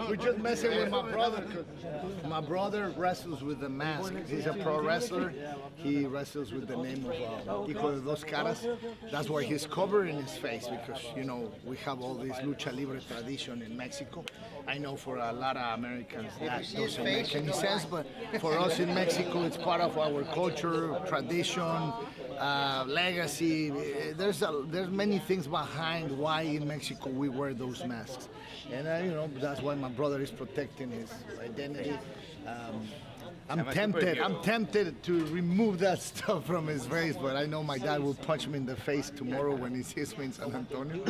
We're just messing with my brother. 'Cause my brother wrestles with the mask. He's a pro wrestler. He wrestles with the name of Hijo de Dos Caras. That's why he's covering his face, because you know we have all this lucha libre tradition in Mexico. I know for a lot of Americans that doesn't make any sense, but for us in Mexico, it's part of our culture, tradition, legacy. There's many things behind why in Mexico we wear those masks, and you know that's why my brother is protecting his identity. I'm tempted to remove that stuff from his face, but I know my dad will punch me in the face tomorrow when he sees me in San Antonio.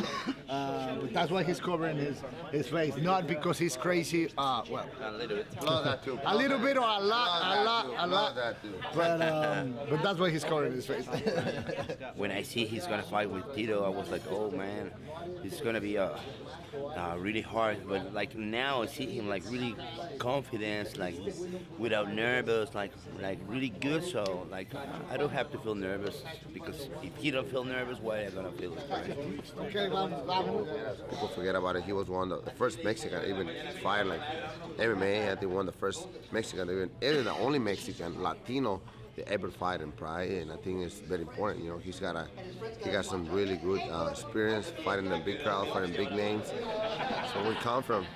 But that's why he's covering his face, not because he's crazy. Well, A little bit. a little bit or a lot. But that's why he's covering his face. When I see he's gonna fight with Tito, I was like, oh man, it's gonna be really hard. But like now, I see him like really confident, like without nervous, like really good. So like I don't have to feel nervous, because if he don't feel nervous, why am I gonna feel it? Okay, vamos. People forget about it. He was one of the first Mexican even fight like MMA. I think one of the first Mexican, even the only Mexican Latino that ever fight in Pride, and I think it's very important. You know, he got some really good experience fighting in big crowd, fighting big names. So we come from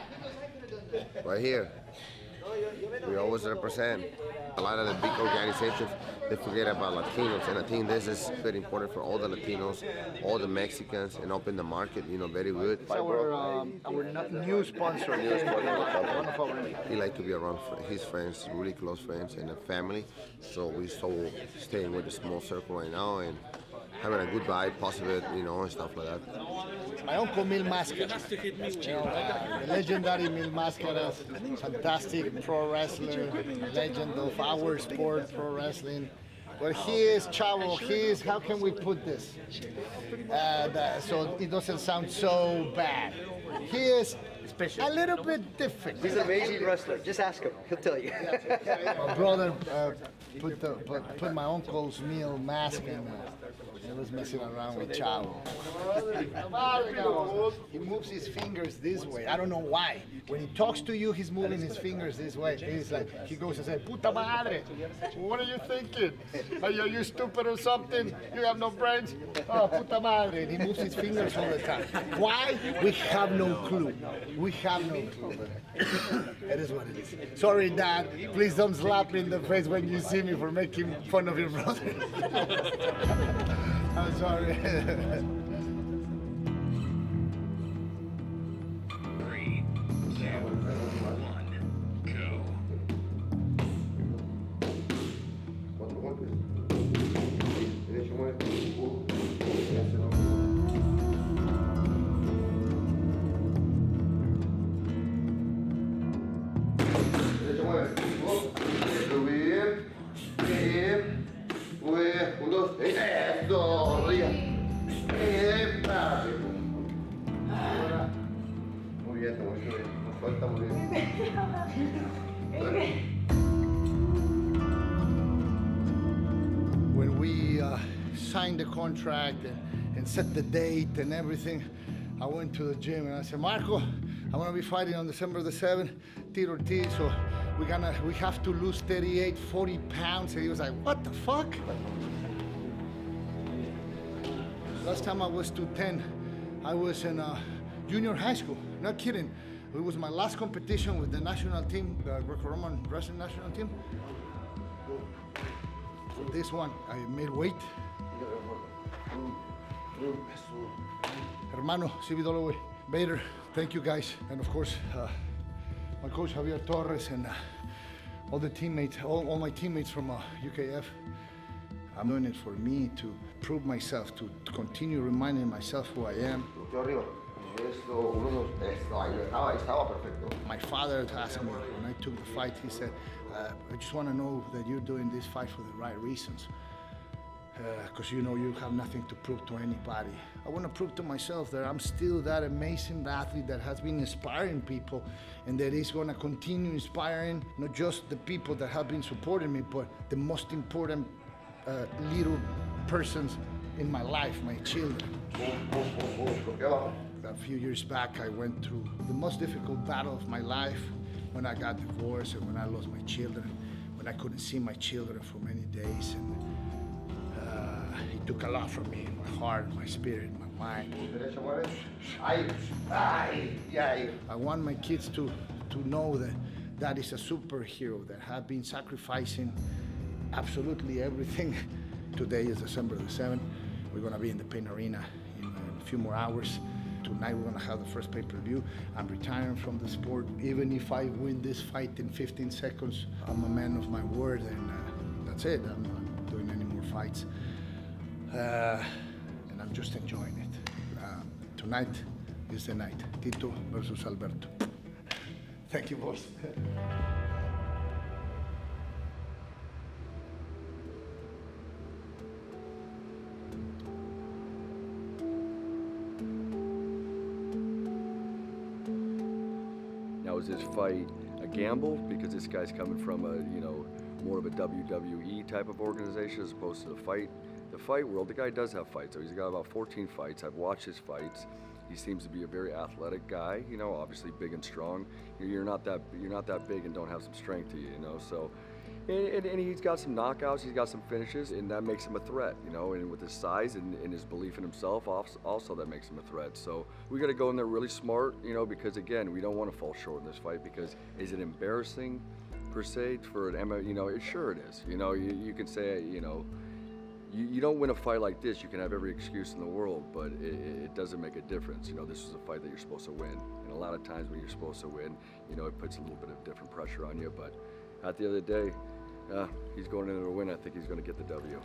right here. We always represent. A lot of the big organizations, they forget about Latinos, and I think this is very important for all the Latinos, all the Mexicans, and open the market, you know, very good. It's our new sponsor. He like to be around his friends, really close friends, and a family. So we staying with a small circle right now and having a good vibe, positive, you know, and stuff like that. My uncle Mil Máscaras, the legendary Mil Máscaras, fantastic pro wrestler, legend of our sport, pro wrestling. But he is Chavo, he is, how can we put this? So it doesn't sound so bad. He is a little bit different. He's an amazing wrestler. Just ask him; he'll tell you. My brother put my uncle's meal mask and he was messing around with Chavo. He moves his fingers this way. I don't know why. When he talks to you, he's moving his fingers this way. He's like, he goes and says, "Puta madre, what are you thinking? Are you stupid or something? You have no brains? Oh, puta madre." And he moves his fingers all the time. Why? We have no clue. We have no clue. It is what it is. Sorry, Dad. Please don't slap me in the face when you see me for making fun of your brother. I'm sorry. 3, 2, 1, go. Muy bien, nos falta muy bien. When we signed the contract and set the date and everything, I went to the gym and I said, "Marco, I'm gonna be fighting on December the 7th, Tito Ortiz, so we have to lose 38, 40 pounds." And he was like, "What the fuck?" Last time I was 210, I was in junior high school, not kidding. It was my last competition with the national team, the Greco-Roman wrestling national team. For this one, I made weight. Hermano, CBW, Vader, thank you guys. And of course, my coach Javier Torres and all the teammates, all my teammates from UKF. I'm doing it for me to prove myself, to continue reminding myself who I am. My father asked me when I took the fight, he said, "I just want to know that you're doing this fight for the right reasons. Because you know you have nothing to prove to anybody. I want to prove to myself that I'm still that amazing athlete that has been inspiring people and that is going to continue inspiring not just the people that have been supporting me, but the most important little persons in my life, my children." A few years back, I went through the most difficult battle of my life when I got divorced and when I lost my children, when I couldn't see my children for many days. And it took a lot from me, my heart, my spirit, my mind. I want my kids to know that Dad is a superhero that have been sacrificing absolutely everything. Today is December the 7th. We're gonna be in the Paint Arena in a few more hours. Tonight we're gonna have the first pay-per-view. I'm retiring from the sport. Even if I win this fight in 15 seconds, I'm a man of my word, and that's it. I'm not doing any more fights. And I'm just enjoying it. Tonight is the night. Tito versus Alberto. Thank you, boys. Now, is this fight a gamble because this guy's coming from a, more of a WWE type of organization as opposed to the fight world? The guy does have fights. So he's got about 14 fights. I've watched his fights. He seems to be a very athletic guy. Obviously big and strong. You're not that big and don't have some strength to you. So. And he's got some knockouts, he's got some finishes, and that makes him a threat, and with his size and his belief in himself, also that makes him a threat. So we got to go in there really smart, because again, we don't want to fall short in this fight, because is it embarrassing per se for an MMA? Sure it is. You can say, you don't win a fight like this, you can have every excuse in the world, but it doesn't make a difference. This is a fight that you're supposed to win. And a lot of times when you're supposed to win, it puts a little bit of different pressure on you, but at the end of the day, he's going in to win. I think he's going to get the W.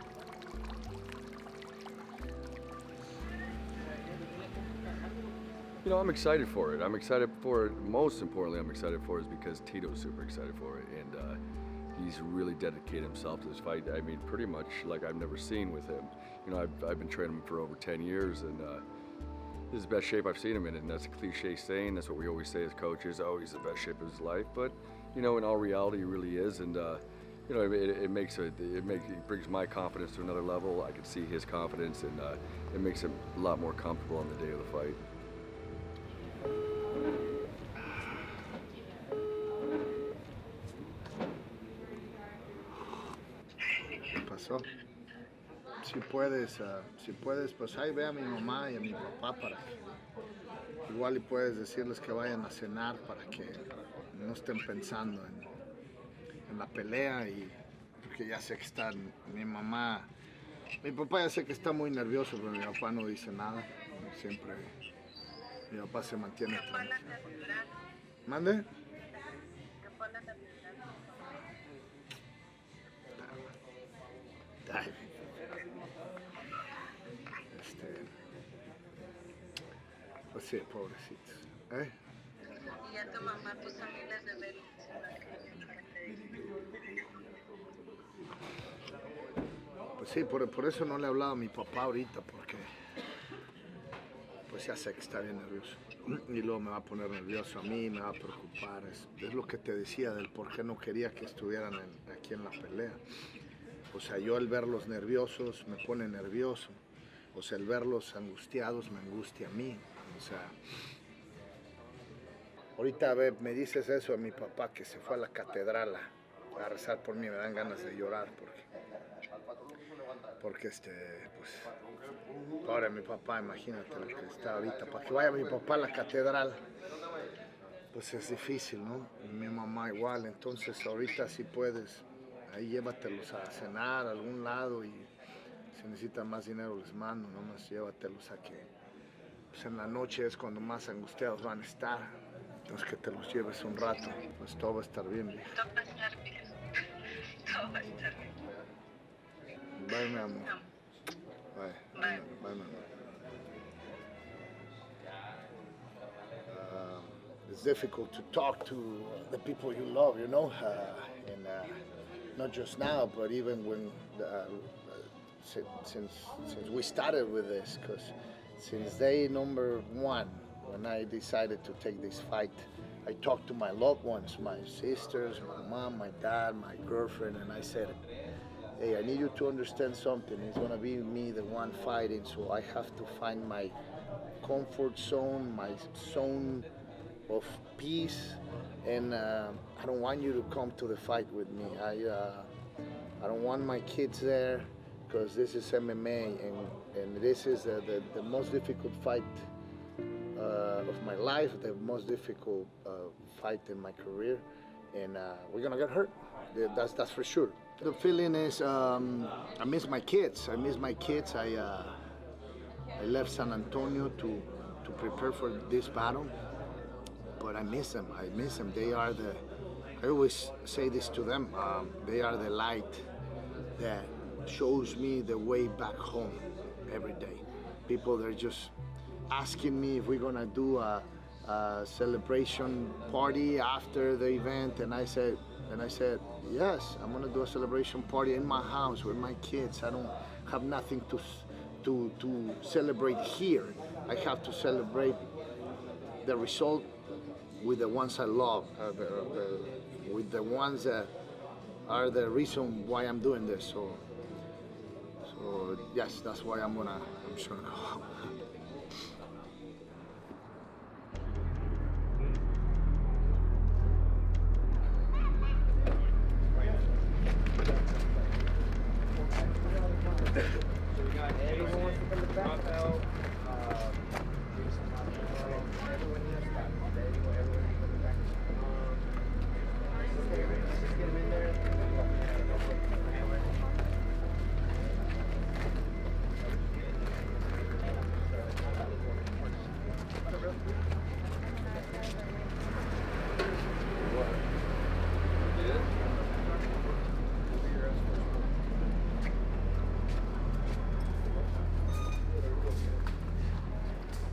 I'm excited for it. I'm excited for it. Most importantly, I'm excited for it is because Tito's super excited for it, and he's really dedicated himself to this fight. I mean, pretty much like I've never seen with him. I've been training him for over 10 years, and this is the best shape I've seen him in, and that's a cliche saying. That's what we always say as coaches. Oh, he's the best shape of his life, but in all reality, he really is, and it brings my confidence to another level. I can see his confidence, and it makes him a lot more comfortable on the day of the fight. ¿Qué pasó? Si puedes, pues ahí ve a mi mamá y a mi papá para que igual y puedes decirles que vayan a cenar para que no estén pensando en la pelea, y porque ya sé que están, mi papá ya sé que está muy nervioso, pero mi papá no dice nada, siempre mi papá se mantiene tranquilo. ¿Mande? Ay, pues sí, pobrecitos, ¿eh? Y a tu mamá, tus amigas de ver. Pues sí, por eso no le he hablado a mi papá ahorita, porque pues ya sé que está bien nervioso. Y luego me va a poner nervioso a mí, me va a preocupar. Es lo que te decía del por qué no quería que estuvieran aquí en la pelea. O sea, yo al verlos nerviosos me pone nervioso. O sea, el verlos angustiados me angustia a mí. O sea, ahorita me dices eso a mi papá, que se fue a la catedral a rezar por mí, me dan ganas de llorar porque pues, ahora mi papá, imagínate lo que está ahorita, para que vaya mi papá a la catedral, pues es difícil, ¿no? Y mi mamá igual, entonces ahorita si puedes, ahí llévatelos a cenar a algún lado, y si necesitan más dinero les mando, nomás llévatelos a que, pues en la noche es cuando más angustiados van a estar. Entonces que te los lleves un rato, pues todo va a estar bien, vieja. Todo va a estar bien. Todo va a estar bien. Bye, mi amor. Bye, mi amor. It's difficult to talk to the people you love, and not just now, but even when since we started with this, because since day number one, when I decided to take this fight, I talked to my loved ones, my sisters, my mom, my dad, my girlfriend, and I said, hey, I need you to understand something. It's gonna be me the one fighting, so I have to find my comfort zone, my zone of peace, and I don't want you to come to the fight with me. I don't want my kids there because this is MMA, and this is the most difficult fight of my life, the most difficult fight in my career, and we're gonna get hurt. That's for sure. The feeling is I miss my kids. I miss my kids. I left San Antonio to prepare for this battle, but I miss them. I miss them. They are the. I always say this to them. They are the light that shows me the way back home every day. People, they're just asking me if we're gonna do a celebration party after the event, and I said, yes, I'm gonna do a celebration party in my house with my kids. I don't have nothing to celebrate here. I have to celebrate the result with the ones I love, with the ones that are the reason why I'm doing this. So yes, that's why I'm just gonna go.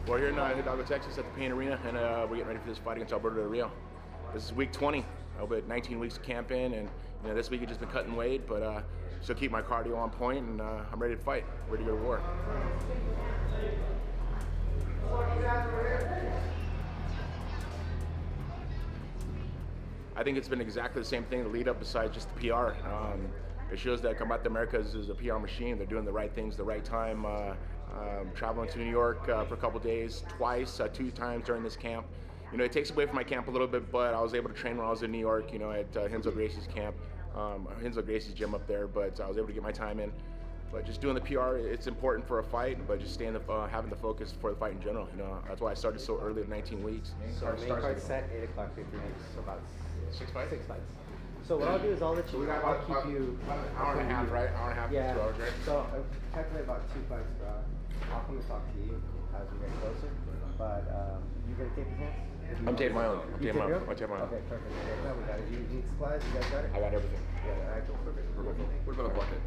We're here in Hidalgo, Texas at the Pain Arena, and we're getting ready for this fight against Alberto Del Rio. This is week 20. I'll be at 19 weeks of camp in, and this week I've just been cutting weight, but still keep my cardio on point, and I'm ready to fight, ready to go to war. I think it's been exactly the same thing to lead up besides just the PR. It shows that Combate Americas is a PR machine. They're doing the right things the right time. Traveling to New York for a couple days, two times during this camp. It takes away from my camp a little bit, but I was able to train when I was in New York, at Renzo Gracie's camp, Renzo Gracie's gym up there, but I was able to get my time in. But just doing the PR, it's important for a fight, but just having the focus for the fight in general. That's why I started so early at 19 weeks. So our main card set 8 o'clock 50 minutes, so about 6 fights. 6 fights. So what I'll do is I'll let you. I'll keep you. Hour and a half, right? Hour and a half. Yeah. 2 hours, right? So I calculate about 2 fights per hour. I'll come and talk to you as we get closer. But you gonna take the chance? I'm taking my own. I'll take my own. Okay, perfect. Yeah, we got it. You need supplies? You guys got it? I got everything. Yeah, all right, cool. Perfect. What about a bucket?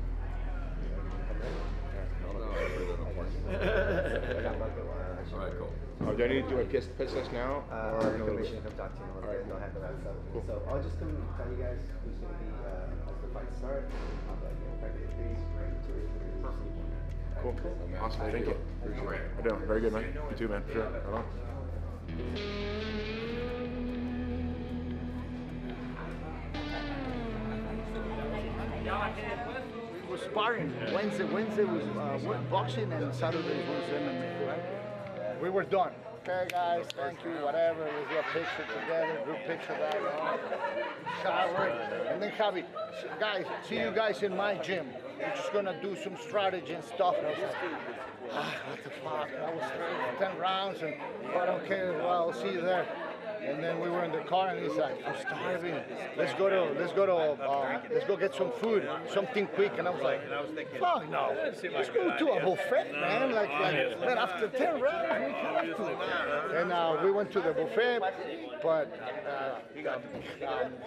All right, cool. Do I need to do a piss test now? Or the commission come talk to you. They'll handle that stuff. Cool. So I'll just come tell you guys who's gonna be as the fight starts. I'll be like, effective please, regulatory. Cool. Awesome. Thank you. I do. Very good, man. You too, man. For sure. Right on. We were sparring. Wednesday was boxing, and Saturday was MMA, right? We were done. Okay, guys, thank you, whatever. Let's do a picture together, group picture that, shower. And then Javi, guys, see you guys in my gym. We're just gonna do some strategy and stuff. And I was like, what the fuck? I was 10 rounds, and I don't care. Well, I'll see you there. And then we were in the car, and he's like, "I'm starving. Let's go get some food, something quick." And I was like, "Fuck no! Let's go to a buffet, man. Like man, after 10 rounds, we have to." And we went to the buffet, but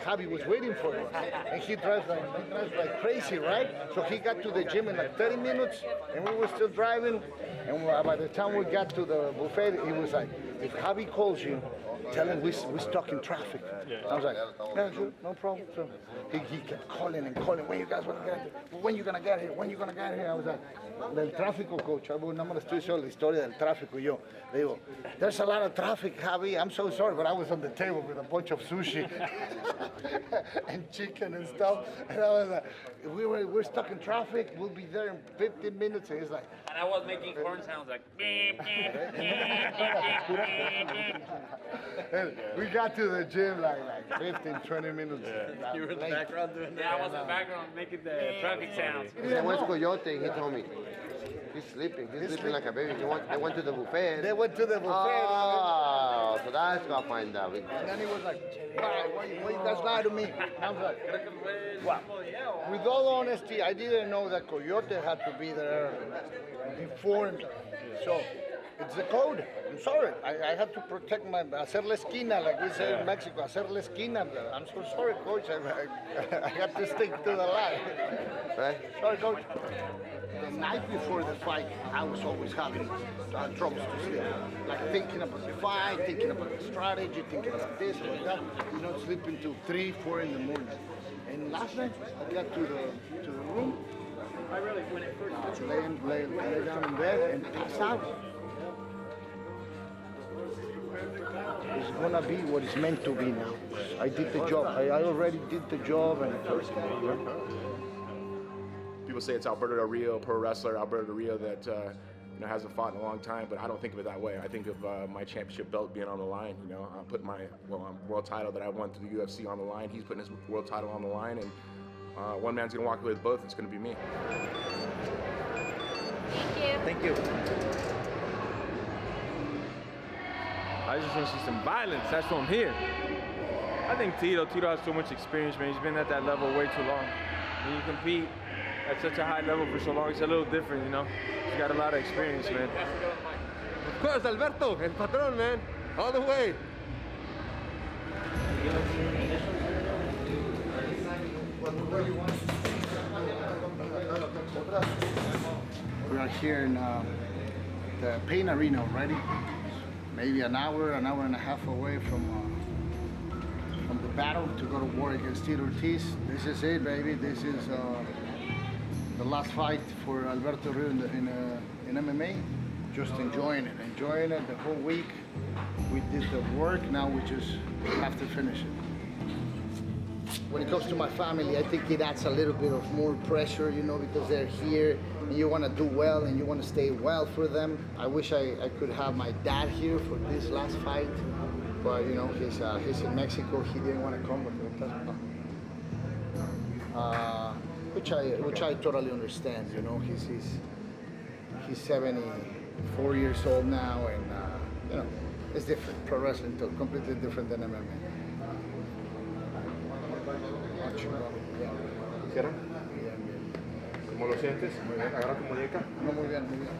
Javi was waiting for him, and he drives like crazy, right? So he got to the gym in like 30 minutes, and we were still driving. And by the time we got to the buffet, he was like, "If Javi calls you, tell him we're stuck in traffic. I was like, yeah, sure, no problem. So he kept calling and calling, when you guys want to get here? When you gonna get here? When you gonna get here? I was like, del tráfico, coach. No me lo estoy diciendo la historia del tráfico. Yo le digo, there's a lot of traffic, Javi. I'm so sorry, but I was on the table with a bunch of sushi and chicken and stuff. And I was like, we're stuck in traffic. We'll be there in 15 minutes. And he's like, and I was making horn sounds like beep, beep, and we got to the gym like 15, 20 minutes. You were in the background doing that? Yeah, I was in the background making the traffic sounds. I went to Coyote and he told me, he's sleeping like a baby. They went to the buffet. They went to the buffet. Oh, so that's got to find out. And then he was like, why you guys lie to me? And I was like, well, with all honesty, I didn't know that Coyote had to be there before me. So it's the code. I'm sorry. I had to protect my, hacer la esquina, like we say in Mexico, hacer la esquina. I'm so sorry, coach. I have to stick to the line. Right? Sorry, coach. The night before the fight, I was always having troubles to sleep. Like thinking about the fight, thinking about the strategy, thinking about this, about that. You know, sleeping till 3, 4 in the morning. And last night, I got to the room. I really, when it first lay down in bed and pass out. It's gonna be what it's meant to be now. I did the job. I already did the job, and People say it's Alberto Del Rio, pro wrestler Alberto Del Rio, that hasn't fought in a long time, but I don't think of it that way. I think of my championship belt being on the line. I'm putting my world title that I won through the UFC on the line. He's putting his world title on the line, and one man's gonna walk away with both. It's gonna be me. Thank you. I just want to see some violence. That's why I'm here. I think Tito has so much experience, man. He's been at that level way too long. When you compete at such a high level for so long, it's a little different, He's got a lot of experience, man. Of course, Alberto, el patrón, man. All the way. we are here in the Pain Arena already. Maybe an hour and a half away from the battle to go to war against Tito Ortiz. This is it, baby. This is the last fight for Alberto Del Rio in MMA. Just enjoying it the whole week. We did the work, now we just have to finish it. When it comes to my family, I think it adds a little bit of more pressure, because they're here and you want to do well and you want to stay well for them. I wish I could have my dad here for this last fight, but he's in Mexico. He didn't want to come, which I totally understand. He's 74 years old now, and it's different. Pro wrestling is completely different than MMA. ¿Cómo lo sientes? ¿Agarra tu muñeca? No, muy bien, muy bien.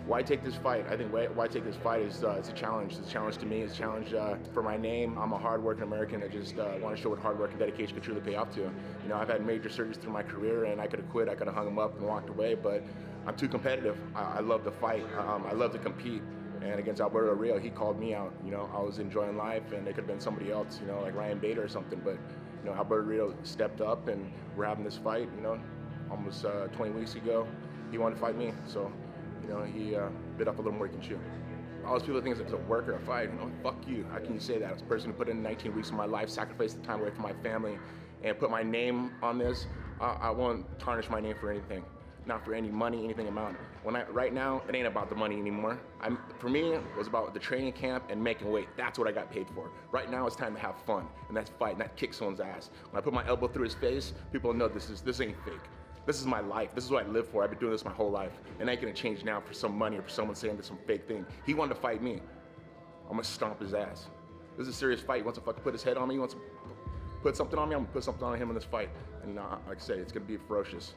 Why take this fight? I think why take this fight is it's a challenge. It's a challenge to me. It's a challenge for my name. I'm a hard-working American that just want to show what hard work and dedication can truly pay off to. I've had major surgeries through my career, and I could have quit. I could have hung them up and walked away, but I'm too competitive. I love to fight. I love to compete. And against Alberto Del Rio, he called me out. I was enjoying life, and it could have been somebody else, like Ryan Bader or something. But Alberto Del Rio stepped up, and we're having this fight. Almost 20 weeks ago, he wanted to fight me. So, he bit off a little more he can chew. All those people think it's a work or a fight. Fuck you. How can you say that? As a person who put in 19 weeks of my life, sacrificed the time away from my family, and put my name on this, I won't tarnish my name for anything. Not for any money, anything amount. Right now, it ain't about the money anymore. For me, it was about the training camp and making weight. That's what I got paid for. Right now, it's time to have fun, and that's fight, and that kick someone's ass. When I put my elbow through his face, people know this ain't fake. This is my life. This is what I live for. I've been doing this my whole life, and I ain't gonna change now for some money or for someone saying this some fake thing. He wanted to fight me. I'm gonna stomp his ass. This is a serious fight. He wants to fucking put his head on me. He wants to put something on me. I'm gonna put something on him in this fight, and like I say, it's gonna be ferocious.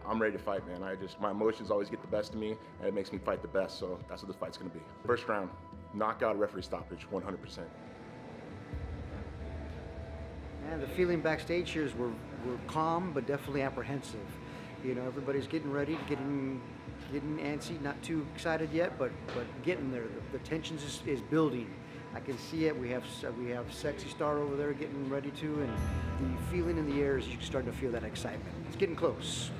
I'm ready to fight, man. My emotions always get the best of me, and it makes me fight the best, so that's what this fight's gonna be. First round, knockout, referee stoppage, 100%. And the feeling backstage here is we're calm, but definitely apprehensive. You know, everybody's getting ready, getting antsy, not too excited yet, but getting there. The tension is building. I can see it. We have Sexy Star over there getting ready to, and the feeling in the air is you're starting to feel that excitement. It's getting close.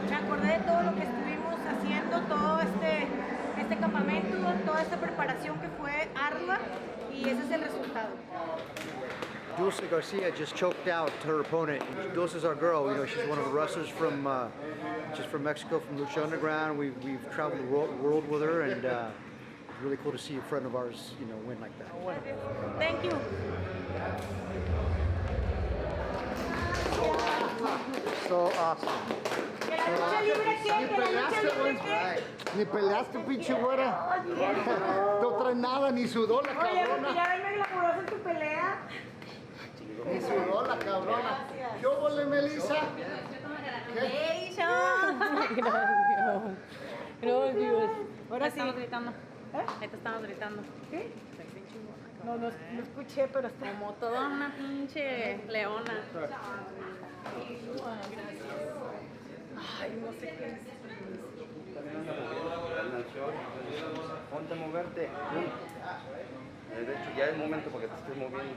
Me acordé de todo lo que estuvimos haciendo, todo este campamento, toda esta preparación que fue ardua y ese es el resultado. Dulce Garcia just choked out her opponent. Dulce is our girl. You know, she's one of the wrestlers from Mexico, from Lucha Underground. We've traveled the world with her, and it's really cool to see a friend of ours, you know, win like that. Thank you. So awesome. Ni peleaste, pinche güera. No traes nada, ni sudó la cabrona. Oye, ya venme glamurosa en tu pelea. Ni sudó la cabrona. ¿Qué óvole, Melissa? Gracias. Ahora sí. Estamos gritando. Ahí te estamos gritando. ¿Qué? No escuché, pero está. Como toda una pinche leona. Ay, no sé qué es. Ponte a moverte. De hecho, ya es momento para que te estés moviendo.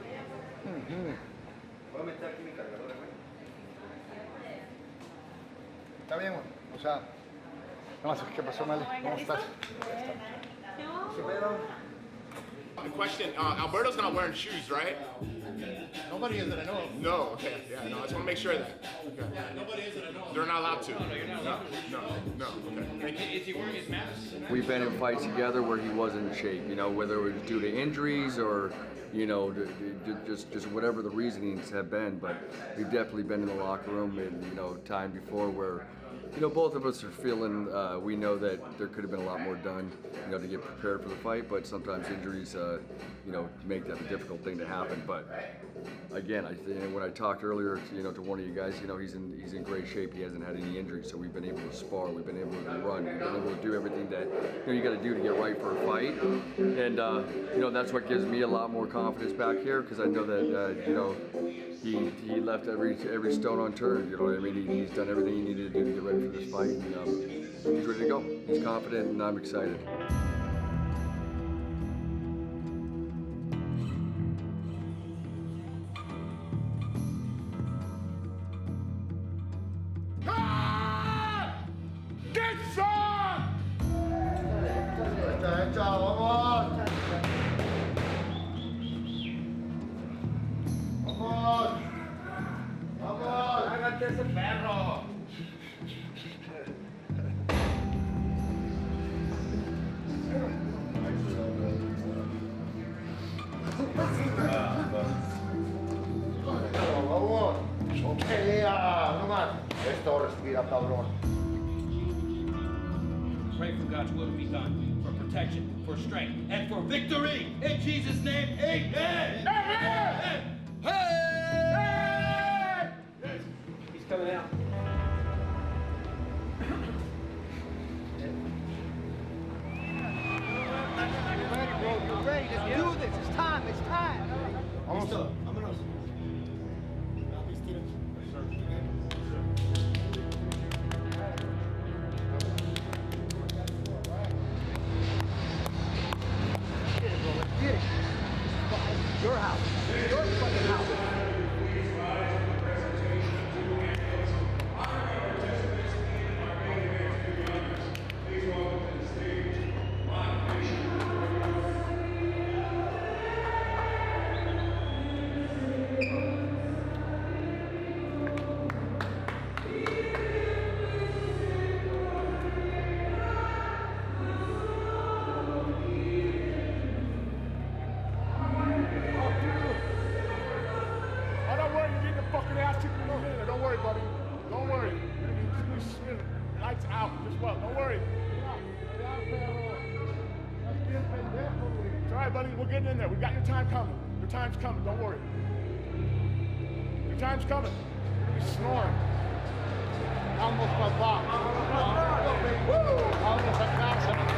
Voy a meter aquí mi cargador, Está bien, güey. O sea, nada más, ¿qué pasó, Male? ¿Cómo estás? The question, Alberto's not wearing shoes, right? Nobody is that I know of. No, okay, yeah, no, I just want to make sure of that. Okay. Nobody is that I know of. They're not allowed to. No, you're not allowed to. No, okay. Thank you. Is he wearing his mask? We've been in fights together where he wasn't in shape, you know, whether it was due to injuries or, you know, just whatever the reasonings have been. But we've definitely been in the locker room and, you know, time before where, you know, both of us are feeling, we know that there could have been a lot more done, you know, to get prepared for the fight, but sometimes injuries, you know, make that a difficult thing to happen. But again, when I talked earlier, you know, to one of you guys, you know, he's in great shape. He hasn't had any injuries, so we've been able to spar, we've been able to run, we've been able to do everything that, you know, you got to do to get right for a fight. And you know, that's what gives me a lot more confidence back here, because I know that you know, he left every stone unturned. You know what I mean? He's done everything he needed to do to get ready for this fight, and he's ready to go. He's confident, and I'm excited. Get some! Hágate ese perro. Vamos, no pelea, no más. Esto respira, cabrón. Pray for God's will to be done, for protection, for strength, and for victory. In Jesus' name, amen. Amen. Hey! He's coming out. You're ready, bro. You're ready. Let's do this. It's time. It's time. Vamos. Vámonos. Get it, bro. Let's get it. Your house. Your fucking house. after they ask you to go in there. Don't worry, buddy. Don't worry. Lights out. Just well. Don't worry. It's all right, buddy. We're getting in there. We got your time coming. Your time's coming. Don't worry. Your time's coming. You're snoring. Vamos, papá. Vamos a casa.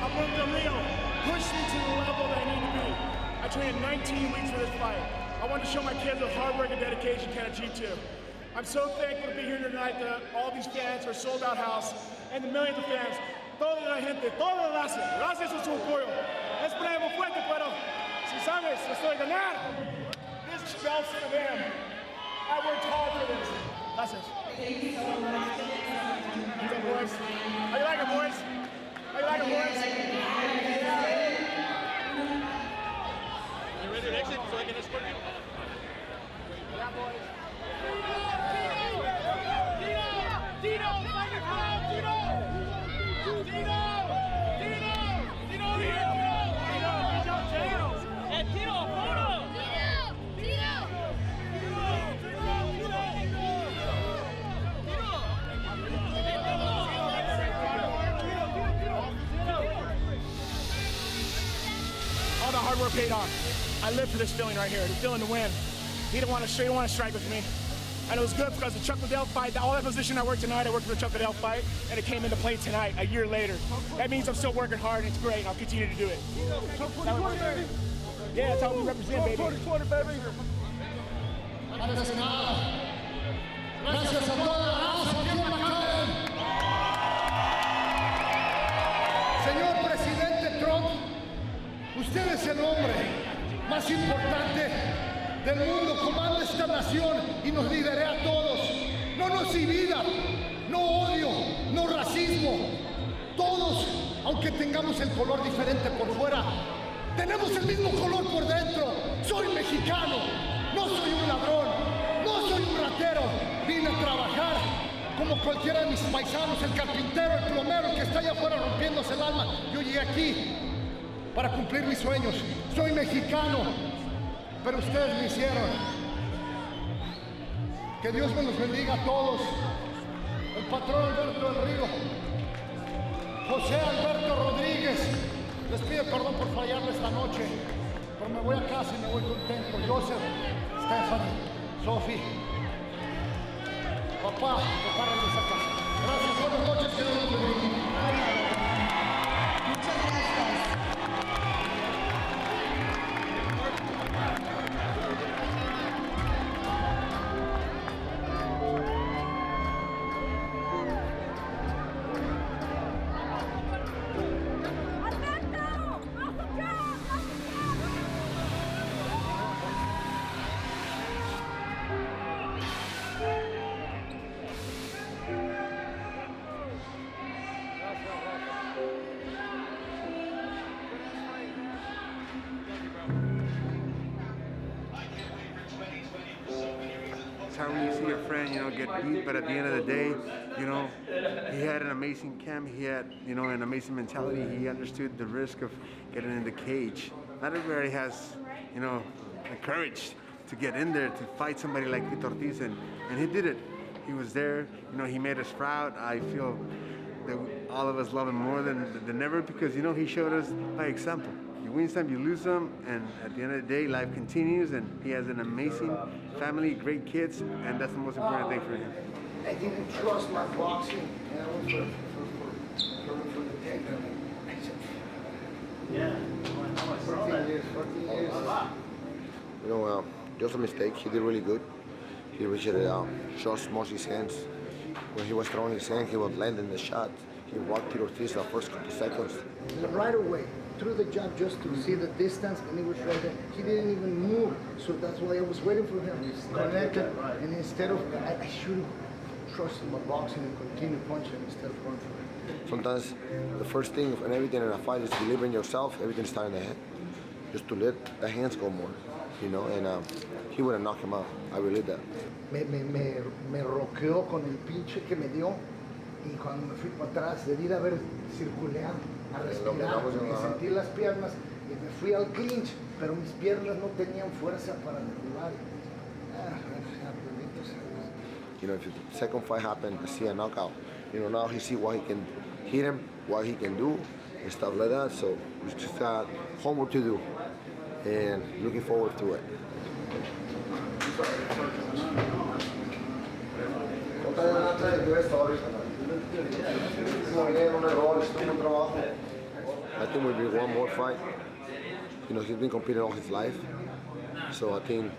Alberto Del Rio pushed me to the level that I need to be. I trained 19 weeks for this fight. I wanted to show my kids what hard work and dedication can achieve too. I'm so thankful to be here tonight, all these fans, our sold-out house, and the millions of fans. Toda la gente, toda la raza, gracias por su apoyo. Esperemos fuerte, pero si sabes, estoy a ganar. This belt's for them. I worked hard for this. Gracias. boys? How you like it, boys? How you like it, boys? You ready to exit so I can escort you? Yeah, boys. Tito! Find your crowd, Tito! Tito! Tito over here! Tito! Hey, Tito, photo! All the hard work paid off. I live for this feeling right here, the feeling to win. He didn't want to strike with me. And it was good because the Chuck Liddell fight, all that position I worked tonight, I worked for the Chuck Liddell fight, and it came into play tonight, a year later. That means I'm still working hard, and it's great, and I'll continue to do it. Yeah, that's how we represent, baby. 20, baby. Antes que nada, gracias a toda la raza aquí en McAllen. Señor presidente Trump, usted es el hombre más importante del mundo, comanda esta nación y nos lidere a todos. No nos divida, no odio, no racismo. Todos, aunque tengamos el color diferente por fuera, tenemos el mismo color por dentro. Soy mexicano, no soy un ladrón, no soy un ratero. Vine a trabajar como cualquiera de mis paisanos, el carpintero, el plomero, el que está allá afuera rompiéndose el alma. Yo llegué aquí para cumplir mis sueños. Soy mexicano, pero ustedes me hicieron. Que Dios me los bendiga a todos. El patrón Alberto Del Rio, José Alberto Rodríguez, les pido perdón por fallarle esta noche, pero me voy a casa y me voy contento. Joseph, Stephanie, Sophie, papá regresa a casa. Gracias, buenas noches, que Dios los bendiga. Muchas gracias. It's hard when you see your friend, get beat, but at the end of the day, he had an amazing camp. He had, an amazing mentality. He understood the risk of getting in the cage. Not everybody has, the courage to get in there to fight somebody like Tito Ortiz, and he did it. He was there. He made us proud. I feel that all of us love him more than ever because, he showed us by example. You win some, you lose some, and at the end of the day, life continues, and he has an amazing family, great kids, and that's the most important thing for him. I didn't trust my boxing, and I went for the takedown. Yeah. 14 years. Just a mistake. He did really good. He reached it out, just most his hands. When he was throwing his hand, he was landing the shot. He walked Tito Ortiz the first couple seconds. Right away, threw the jab just to see the distance, and he was right there. He didn't even move, so that's why I was waiting for him. Connected, and instead of, I should have trusted my boxing and continue punching instead of going for it. Sometimes the first thing and everything in a fight is to believe in yourself. Everything starts in the head. Just to let the hands go more, and he would have knocked him out. I believe that. Me roqueó con el pinche que me dio, y cuando me fui para atrás, debí de haber circuleado, a respirar, y sentí las piernas, y me fui al clinch, pero mis piernas no tenían fuerza para derribar. If the second fight happened, I see a knockout. Now he see what he can hit him, what he can do, and stuff like that. So we just got homework to do, and looking forward to it. I think we'll be one more fight. He's been competing all his life, so I think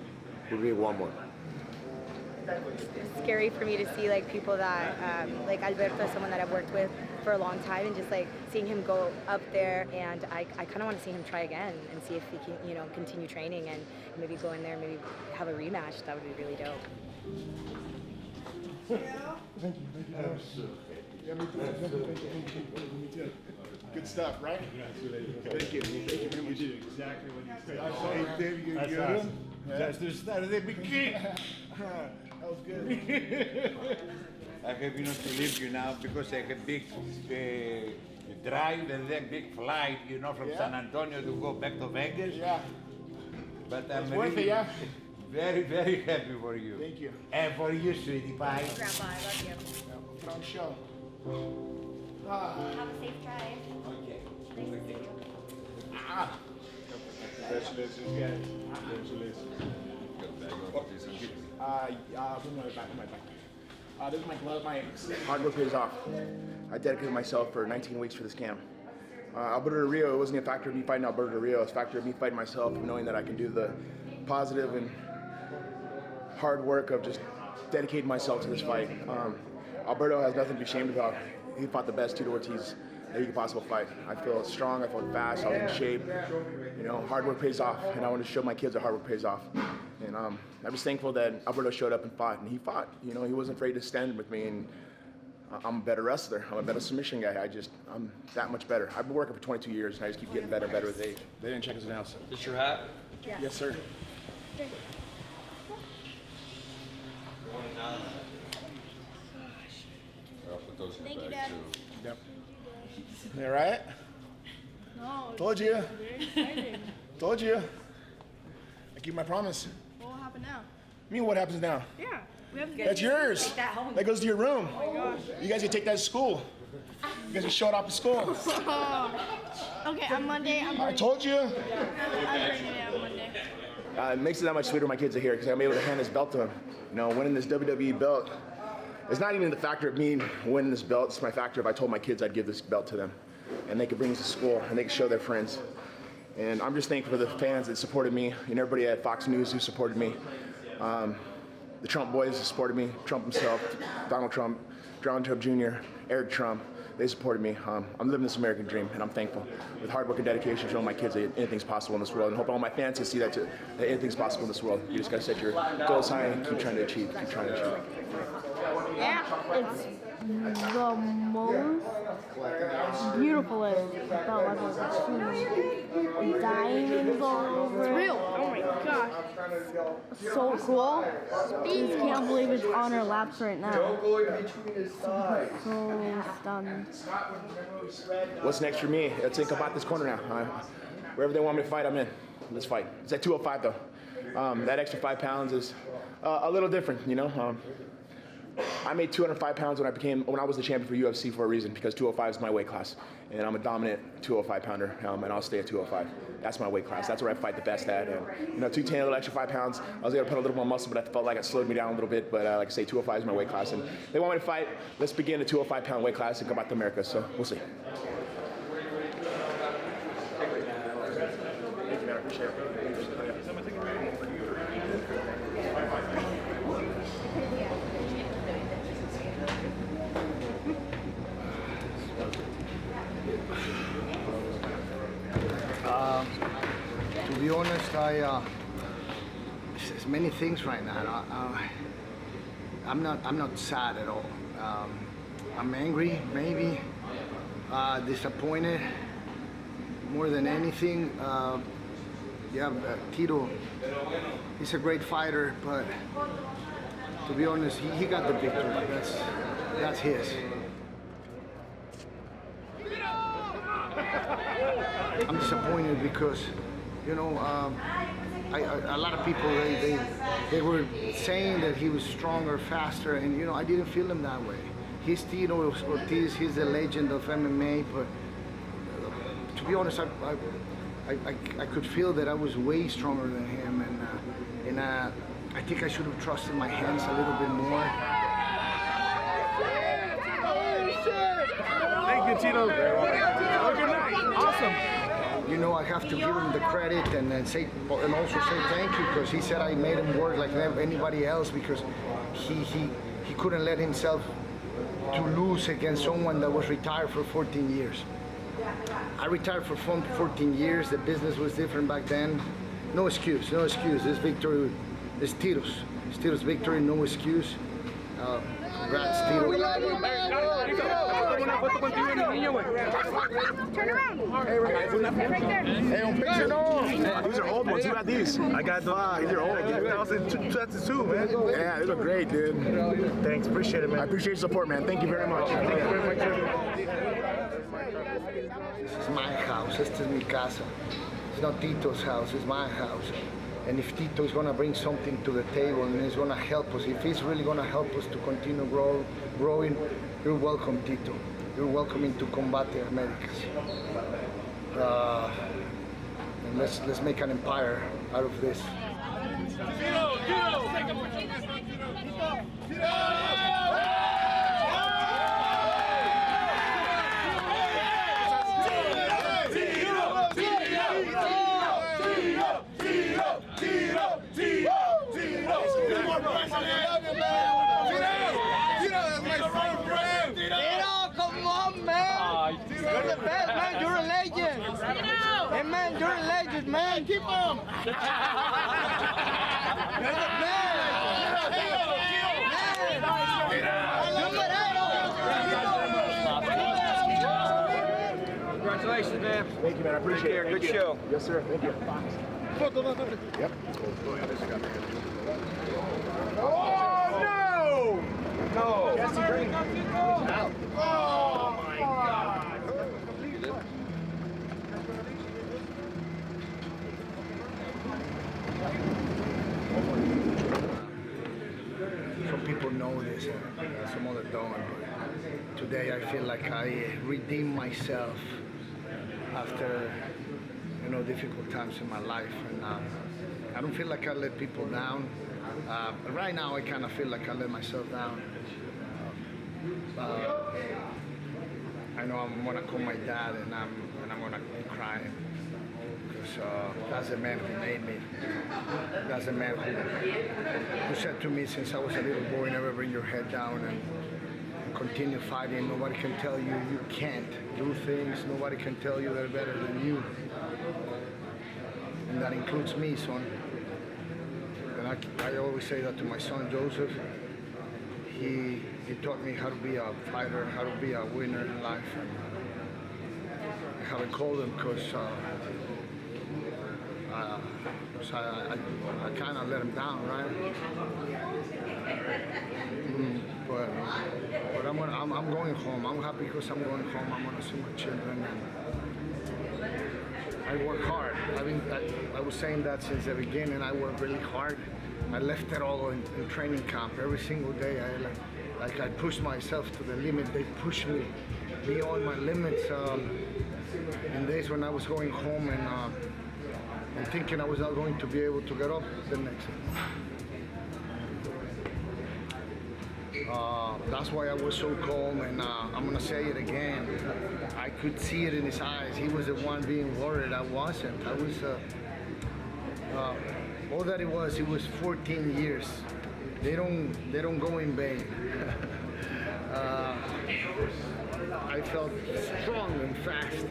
we'll be one more. It's scary for me to see people that like Alberto is someone that I've worked with for a long time, and just seeing him go up there, and I kind of want to see him try again and see if he can continue training and maybe go in there and maybe have a rematch. That would be really dope. Thank you. Yeah, me too. Thank you. Me too. Good stuff, right? Thank you. Thank you very much. You did exactly what you said. That's the start of the beginning. That was good. I have to leave you now because I have big drive and then big flight, from San Antonio to go back to Vegas. Yeah. But I'm worth really it, yeah. very, very happy for you. Thank you. And for you, sweetie pie. Grandpa, I love you. Put on show. Have a safe drive. Okay. Nice to see you. Congratulations, guys. Congratulations. This is my glove. My Hard work pays off. I dedicated myself for 19 weeks for this camp. Alberto Del Rio, it wasn't a factor of me fighting Alberto Del Rio, it was a factor of me fighting myself and knowing that I can do the positive and hard work of just dedicating myself to this fight. Alberto has nothing to be ashamed about. He fought the best Tito Ortiz that he could possibly fight. I feel strong, I felt fast, I was in shape. Hard work pays off, and I want to show my kids that hard work pays off. And I'm just thankful that Alberto showed up and fought, and he fought. He wasn't afraid to stand with me, and I'm a better wrestler. I'm a better submission guy. I'm that much better. I've been working for 22 years, and I just keep getting better and better with age. They didn't check us out. So. Is your hat? Yeah. Yes, sir. I'll put those in Thank the you, bag Dad. too. Yep. You all right? No. Told you. Very exciting. Told you. I keep my promise. What will happen now? I mean, what happens now? Yeah. We have to That's yours. Take that home. That goes to your room. Oh my gosh. You guys can take that to school. You guys can show it off at school. Okay, on Monday, I told you. I'm bringing it on Monday. It makes it that much sweeter when my kids are here because I'm able to hand this belt to them. Winning this WWE belt, it's not even the factor of me winning this belt. It's my factor of I told my kids I'd give this belt to them. And they could bring this to school and they could show their friends. And I'm just thankful for the fans that supported me and everybody at Fox News who supported me. The Trump boys supported me, Trump himself, Donald Trump, Trump Jr., Eric Trump. They supported me. I'm living this American dream, and I'm thankful. With hard work and dedication, showing my kids that anything's possible in this world, and hope all my fans can see that too, that anything's possible in this world. You just gotta set your goals high and keep trying to achieve, keep trying to achieve. Yeah, it's the most beautifulest belt I've ever seen. Diamonds all over it. It's real. Oh my gosh. So cool. Just can't believe it's on our laps right now. So stunned. What's next for me? Let's think about this corner now. Wherever they want me to fight, I'm in. Let's fight. It's at 205 though. That extra 5 pounds is a little different, I made 205 pounds when I was the champion for UFC for a reason, because 205 is my weight class, and I'm a dominant 205 pounder, and I'll stay at 205. That's my weight class. That's where I fight the best at. And 210, a little extra 5 pounds. I was able to put a little more muscle, but I felt like it slowed me down a little bit. But like I say, 205 is my weight class, and they want me to fight. Let's begin the 205 pound weight class and come back to America. So we'll see. Thank you, man. I appreciate it. To be honest, there's many things right now. I'm not sad at all. I'm angry, maybe, disappointed. More than anything, Tito, he's a great fighter, but to be honest, he got the victory. That's his. I'm disappointed because, a lot of people, they were saying that he was stronger, faster, and I didn't feel him that way. He's Tito Ortiz, he's the legend of MMA, but to be honest, I could feel that I was way stronger than him, and I think I should have trusted my hands a little bit more. Thank you, Tito. Good night. Awesome. I have to give him the credit and also say thank you, because he said I made him work like anybody else, because he couldn't let himself to lose against someone that was retired for 14 years. I retired for 14 years. The business was different back then. No excuse. This victory is Tito's. It's Tito's victory, no excuse. Congrats, Tito. We love you, man. Turn around. Hey, right there. Hey, on picture, no. These are old ones. You got these. I got these. These are old. 2002, man. Yeah, they look great, dude. Thanks. Appreciate it, man. I appreciate your support, man. Thank you very much. Thank you very much. This is my house. This is mi casa. It's not Tito's house. It's my house. And if Tito is going to bring something to the table and he's going to help us, if he's really going to help us to continue growing, you're welcome, Tito. You're welcome into Combate Americas. And let's make an empire out of this. Come on, man. You're the best, man. You're a legend. Hey, man, you're a legend, man. Keep on. You're the best. Congratulations, man. Thank you, man. I appreciate it. Good show. Yes, sir. Thank you. Yep. Oh, no! No. Jesse Green. Out. Oh, my God. Some people know this, some other don't. But today I feel like I redeemed myself after difficult times in my life, and I don't feel like I let people down. Right now I kind of feel like I let myself down. I know I'm gonna call my dad and I'm gonna be crying because that's the man who made me. That's the man who said to me since I was a little boy, never bring your head down and continue fighting. Nobody can tell you you can't do things. Nobody can tell you they're better than you. And that includes me, son. And I always say that to my son, Joseph. He taught me how to be a fighter, how to be a winner in life. And I haven't called him because I kind of let him down, right? But I'm going home. I'm happy because I'm going home. I'm gonna see my children. And I work hard. I was saying that since the beginning. I work really hard. I left it all in training camp. Every single day, I pushed myself to the limit. They pushed me beyond my limits. In days when I was going home and thinking I was not going to be able to get up the next day. That's why I was so calm, and I'm gonna say it again. I could see it in his eyes. He was the one being worried. I wasn't. I was. All that it was 14 years. They don't go in vain. I felt strong and fast.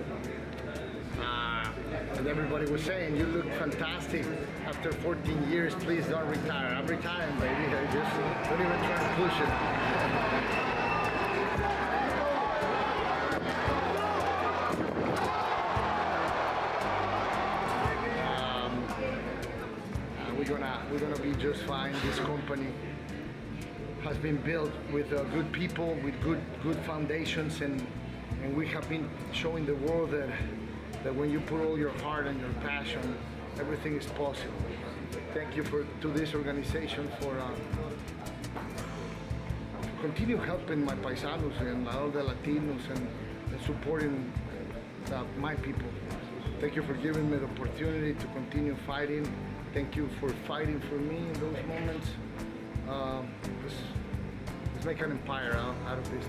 And everybody was saying, you look fantastic after 14 years, please don't retire. I'm retiring, baby. I just don't even try to push it. We're gonna be just fine. This company has been built with good people, with good foundations, and we have been showing the world that when you put all your heart and your passion, everything is possible. Thank you to this organization for continue helping my paisanos and all the Latinos and supporting my people. Thank you for giving me the opportunity to continue fighting. Thank you for fighting for me in those moments. Let's make an empire out of this.